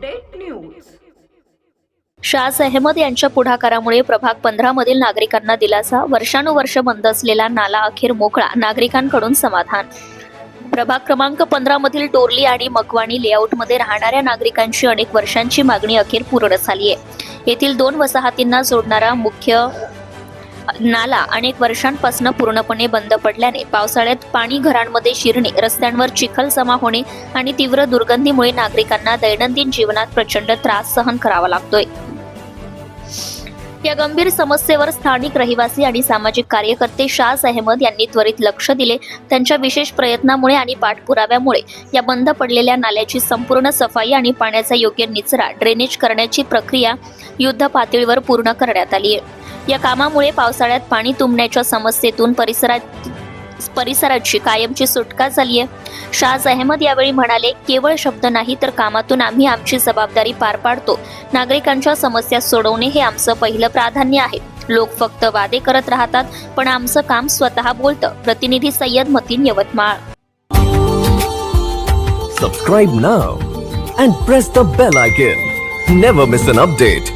Update news. Shaz Ahmad यांच्या पुढाकारामुळे प्रभाग 15 मधील नागरिकांना दिलासा. वर्षानुवर्ष बंद असलेला नाला अखेर मोकळा, नागरिकांकडून समाधान. प्रभाग क्रमांक 15 मधील टोरली आणि मकवाणी लेआउटमध्ये राहणाऱ्या नागरिकांची अनेक वर्षांची मागणी अखेर पूर्ण झाली आहे. येथील 2 वसाहतींना जोडणारा मुख्य नाला अनेक वर्षांपासून पूर्णपणे बंद पडल्याने पावसाळ्यात पाणी घरांमध्ये शिरणे, रस्त्यांवर चिखल जमा होणे आणि तीव्र दुर्गंधीमुळे नागरिकांना दैनंदिन जीवनात प्रचंड त्रास सहन करावा लागतोय. या गंभीर समस्येवर स्थानिक रहिवासी आणि सामाजिक कार्यकर्ते शाज अहमद यांनी त्वरित लक्ष दिले. त्यांच्या विशेष प्रयत्नामुळे आणि पाठपुराव्यामुळे या बंद पडलेल्या नाल्याची संपूर्ण सफाई आणि पाण्याचा योग्य निचरा, ड्रेनेज करण्याची प्रक्रिया युद्ध पातळीवर पूर्ण करण्यात आली आहे. या कामामुळे पावसाळ्यात पाणी तुंबण्याच्या समस्येतून परिसराची कायमची सुटका झाली आहे. शाज अहमद यावेळी म्हणाले, केवळ शब्द नाही तर कामातून आम्ही आमची जबाबदारी पार पाडतो. नागरिकांच्या समस्या सोडवणे हे आमचं पहिलं प्राधान्य आहे. लोक फक्त वादे करत राहतात, पण आमचं काम स्वतः बोलतं. प्रतिनिधी Syed Mateen, Yavatmal. Subscribe now and press the bell icon. Never miss an update.